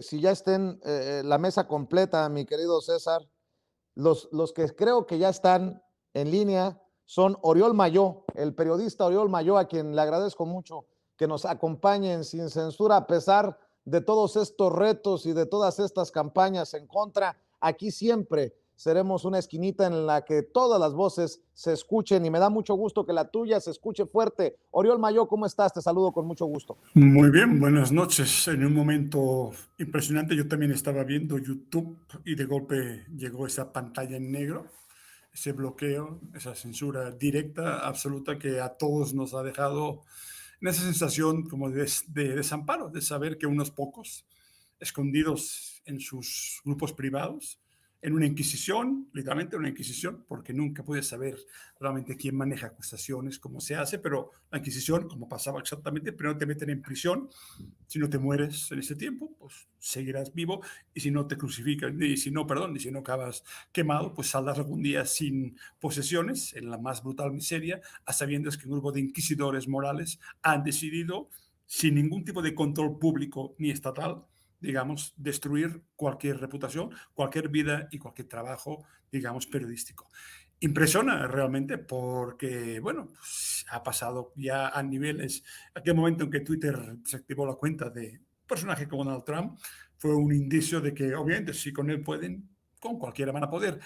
si ya estén la mesa completa, mi querido César. Los que creo que ya están en línea son Oriol Mayó, el periodista Oriol Mayó, a quien le agradezco mucho que nos acompañen sin censura a pesar de todos estos retos y de todas estas campañas en contra. Aquí siempre seremos una esquinita en la que todas las voces se escuchen y me da mucho gusto que la tuya se escuche fuerte. Oriol Mayó, ¿cómo estás? Te saludo con mucho gusto. Muy bien, buenas noches. En un momento impresionante, yo también estaba viendo YouTube y de golpe llegó esa pantalla en negro, ese bloqueo, esa censura directa, absoluta, que a todos nos ha dejado en esa sensación como de desamparo, de saber que unos pocos, escondidos en sus grupos privados, en una inquisición, literalmente una inquisición, porque nunca puedes saber realmente quién maneja acusaciones, cómo se hace, pero la inquisición, como pasaba exactamente, primero te meten en prisión, si no te mueres en ese tiempo, pues seguirás vivo, y si no te crucifican, y si no, perdón, y si no acabas quemado, pues saldrás algún día sin posesiones, en la más brutal miseria, a sabiendas que un grupo de inquisidores morales han decidido, sin ningún tipo de control público ni estatal, digamos, destruir cualquier reputación, cualquier vida y cualquier trabajo, digamos, periodístico. Impresiona realmente porque, bueno, pues ha pasado ya a niveles, aquel momento en que Twitter se activó la cuenta de un personaje como Donald Trump, fue un indicio de que, obviamente, si con él pueden, con cualquiera van a poder.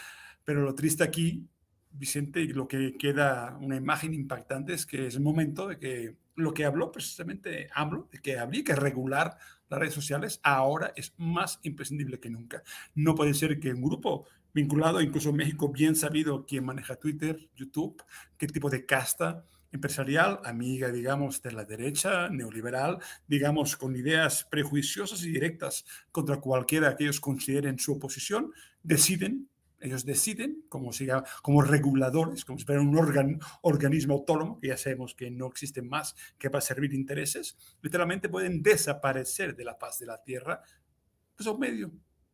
Pero lo triste aquí, Vicente, y lo que queda una imagen impactante es que es el momento de que lo que habló precisamente AMLO, de que habría que regular las redes sociales, ahora es más imprescindible que nunca. No puede ser que un grupo vinculado, incluso en México, bien sabido quién maneja Twitter, YouTube, qué tipo de casta empresarial, amiga, digamos, de la derecha, neoliberal, digamos, con ideas prejuiciosas y directas contra cualquiera que ellos consideren su oposición, deciden ellos deciden, como reguladores, como si fuera un organismo autónomo, que ya sabemos que no existe más que para servir intereses, literalmente pueden desaparecer de la faz de la tierra, pues a un medio,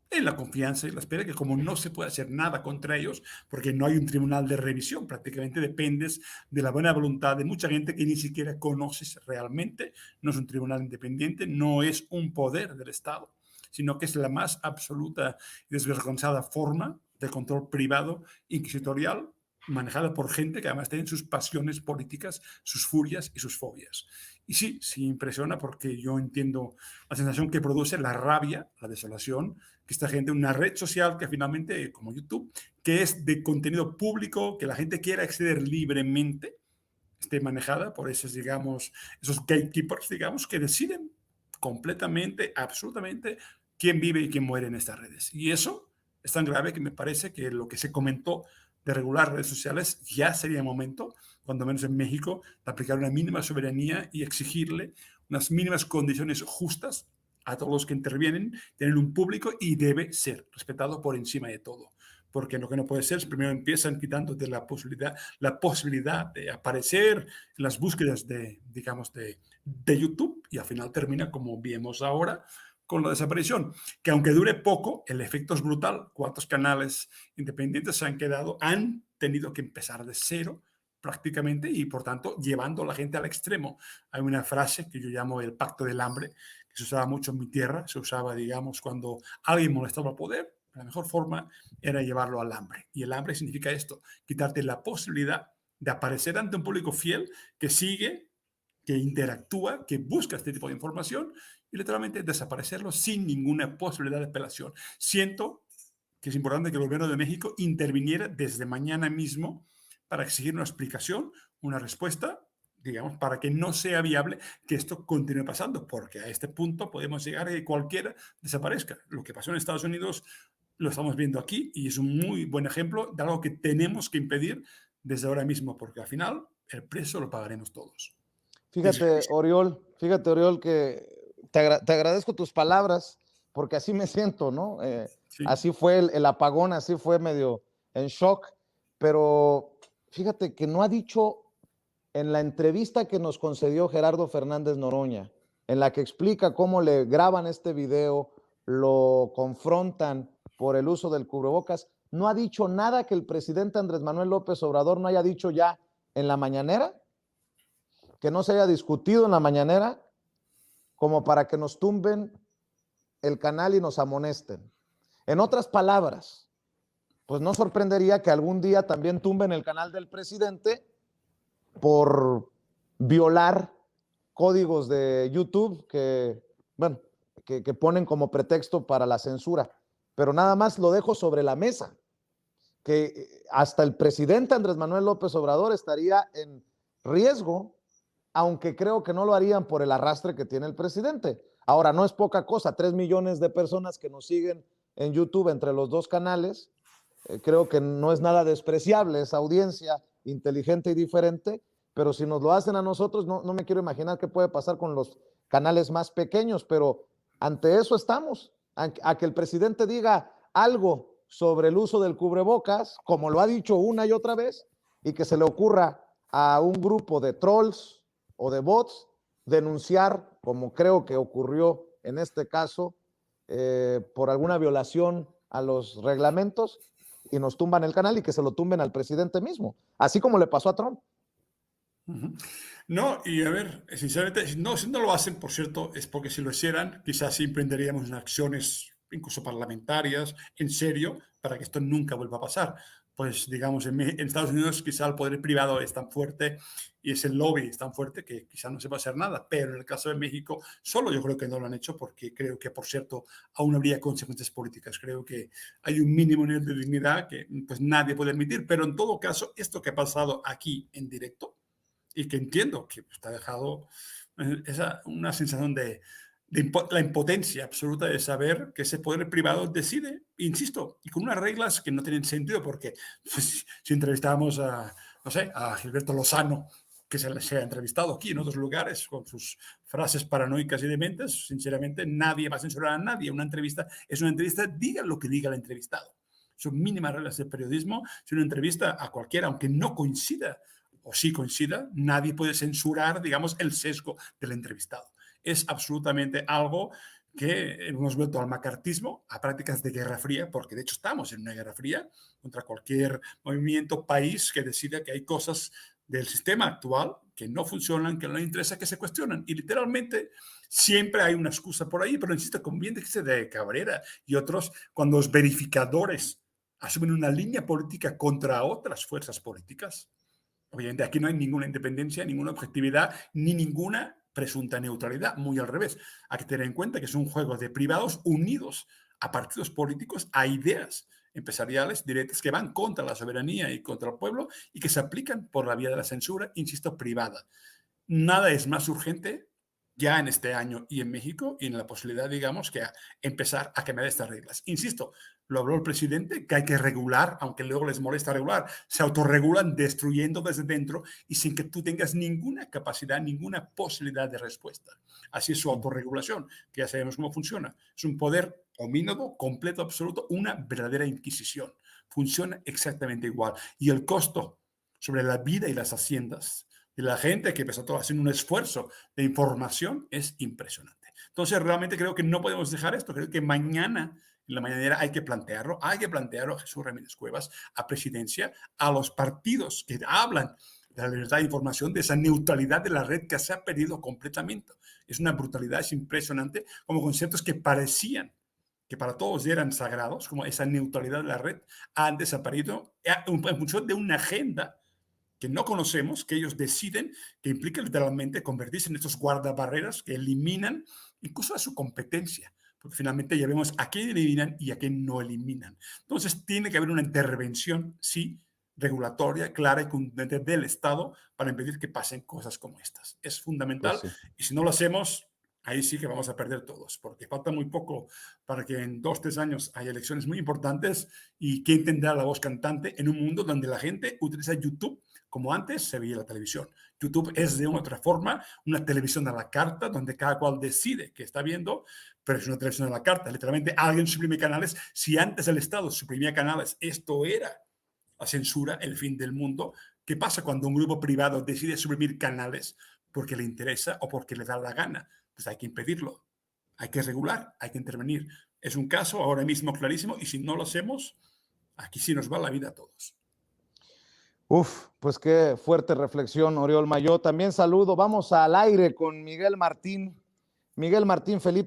en la confianza y la espera que como no se puede hacer nada contra ellos, porque no hay un tribunal de revisión, prácticamente dependes de la buena voluntad de mucha gente que ni siquiera conoces realmente, no es un tribunal independiente, no es un poder del Estado, sino que es la más absoluta y desvergonzada forma de control privado inquisitorial manejada por gente que además tiene sus pasiones políticas, sus furias y sus fobias. Y sí, sí impresiona porque yo entiendo la sensación que produce la rabia, la desolación, que esta gente, una red social que finalmente, como YouTube, que es de contenido público, que la gente quiera acceder libremente, esté manejada por esos, digamos, esos gatekeepers, digamos, que deciden completamente, absolutamente, quién vive y quién muere en estas redes. Y eso es tan grave que me parece que lo que se comentó de regular redes sociales ya sería el momento, cuando menos en México, de aplicar una mínima soberanía y exigirle unas mínimas condiciones justas a todos los que intervienen, tener un público y debe ser respetado por encima de todo. Porque lo que no puede ser es primero empiezan quitándote la posibilidad de aparecer en las búsquedas de, digamos, de YouTube y al final termina como vemos ahora con la desaparición, que aunque dure poco, el efecto es brutal. ¿Cuántos canales independientes se han quedado? Han tenido que empezar de cero prácticamente y por tanto llevando a la gente al extremo. Hay una frase que yo llamo el pacto del hambre, que se usaba mucho en mi tierra, se usaba, digamos, cuando alguien molestaba al poder, la mejor forma era llevarlo al hambre. Y el hambre significa esto, quitarte la posibilidad de aparecer ante un público fiel que sigue, que interactúa, que busca este tipo de información y literalmente desaparecerlo sin ninguna posibilidad de apelación. Siento que es importante que el gobierno de México interviniera desde mañana mismo para exigir una explicación, una respuesta, digamos, para que no sea viable que esto continúe pasando, porque a este punto podemos llegar a que cualquiera desaparezca. Lo que pasó en Estados Unidos lo estamos viendo aquí y es un muy buen ejemplo de algo que tenemos que impedir desde ahora mismo, porque al final el precio lo pagaremos todos. Fíjate, Oriol, que te agradezco tus palabras, porque así me siento, ¿no? Sí, Así fue el apagón, así fue medio en shock, pero fíjate que no ha dicho en la entrevista que nos concedió Gerardo Fernández Noroña, en la que explica cómo le graban este video, lo confrontan por el uso del cubrebocas, no ha dicho nada que el presidente Andrés Manuel López Obrador no haya dicho ya en la mañanera, que no se haya discutido en la mañanera, como para que nos tumben el canal y nos amonesten. En otras palabras, pues no sorprendería que algún día también tumben el canal del presidente por violar códigos de YouTube que, bueno, que ponen como pretexto para la censura. Pero nada más lo dejo sobre la mesa, que hasta el presidente Andrés Manuel López Obrador estaría en riesgo, aunque creo que no lo harían por el arrastre que tiene el presidente. Ahora, no es poca cosa, 3 millones de personas que nos siguen en YouTube entre los dos canales, creo que no es nada despreciable esa audiencia inteligente y diferente, pero si nos lo hacen a nosotros, no me quiero imaginar qué puede pasar con los canales más pequeños, pero ante eso estamos, a que el presidente diga algo sobre el uso del cubrebocas, como lo ha dicho una y otra vez, y que se le ocurra a un grupo de trolls o de bots denunciar, como creo que ocurrió en este caso, por alguna violación a los reglamentos, y nos tumban el canal y que se lo tumben al presidente mismo, así como le pasó a Trump. No, y a ver, sinceramente, si no lo hacen, por cierto, es porque si lo hicieran, quizás sí emprenderíamos en acciones, incluso parlamentarias, en serio, para que esto nunca vuelva a pasar. Pues, digamos, en Estados Unidos quizá el poder privado es tan fuerte y ese lobby es tan fuerte que quizá no se va a hacer nada. Pero en el caso de México, solo yo creo que no lo han hecho porque creo que, por cierto, aún habría consecuencias políticas. Creo que hay un mínimo nivel de dignidad que pues nadie puede admitir. Pero en todo caso, esto que ha pasado aquí en directo, y que entiendo que te ha dejado una sensación de la impotencia absoluta de saber que ese poder privado decide, insisto, y con unas reglas que no tienen sentido, porque pues, si entrevistábamos a, no sé, a Gilberto Lozano, que se ha entrevistado aquí en otros lugares con sus frases paranoicas y dementes, sinceramente nadie va a censurar a nadie. Una entrevista es una entrevista, diga lo que diga el entrevistado. Son mínimas reglas de periodismo. Si una entrevista a cualquiera, aunque no coincida o sí coincida, nadie puede censurar, digamos, el sesgo del entrevistado. Es absolutamente algo que hemos vuelto al macartismo, a prácticas de guerra fría, porque de hecho estamos en una guerra fría contra cualquier movimiento, país que decida que hay cosas del sistema actual que no funcionan, que no le interesa, que se cuestionan. Y literalmente siempre hay una excusa por ahí, pero insisto, como bien dijiste de Cabrera y otros, cuando los verificadores asumen una línea política contra otras fuerzas políticas, obviamente aquí no hay ninguna independencia, ninguna objetividad, ni ninguna presunta neutralidad, muy al revés. Hay que tener en cuenta que es un juego de privados unidos a partidos políticos, a ideas empresariales directas que van contra la soberanía y contra el pueblo y que se aplican por la vía de la censura, insisto, privada. Nada es más urgente ya en este año y en México y en la posibilidad, digamos, que empezar a cambiar estas reglas. Insisto, lo habló el presidente, que hay que regular, aunque luego les molesta regular. Se autorregulan destruyendo desde dentro y sin que tú tengas ninguna capacidad, ninguna posibilidad de respuesta. Así es su autorregulación, que ya sabemos cómo funciona. Es un poder homínodo, completo, absoluto, una verdadera inquisición. Funciona exactamente igual. Y el costo sobre la vida y las haciendas de la gente que empezó todo haciendo un esfuerzo de información es impresionante. Entonces, realmente creo que no podemos dejar esto. Creo que mañana, en la mañanera, hay que plantearlo a Jesús Ramírez Cuevas, a presidencia, a los partidos que hablan de la libertad de información, de esa neutralidad de la red que se ha perdido completamente. Es una brutalidad, es impresionante, como conceptos que parecían que para todos eran sagrados, como esa neutralidad de la red, han desaparecido en función de una agenda que no conocemos, que ellos deciden, que implica literalmente convertirse en estos guardabarreras que eliminan incluso a su competencia, porque finalmente ya vemos a quién eliminan y a quién no eliminan. Entonces tiene que haber una intervención, sí, regulatoria, clara y contundente del Estado para impedir que pasen cosas como estas. Es fundamental Pues sí. y si no lo hacemos, ahí sí que vamos a perder todos, porque falta muy poco para que en 2 o 3 años haya elecciones muy importantes y quién tendrá la voz cantante en un mundo donde la gente utiliza YouTube como antes se veía la televisión. YouTube es de una otra forma, una televisión a la carta, donde cada cual decide qué está viendo, pero es una televisión a la carta. Literalmente alguien suprime canales. Si antes el Estado suprimía canales, esto era la censura, el fin del mundo. ¿Qué pasa cuando un grupo privado decide suprimir canales porque le interesa o porque le da la gana? Pues hay que impedirlo, hay que regular, hay que intervenir. Es un caso ahora mismo clarísimo y si no lo hacemos, aquí sí nos va la vida a todos. Uf, pues qué fuerte reflexión, Oriol Mayó. También saludo, vamos al aire con Miguel Martín. Miguel Martín Felipe.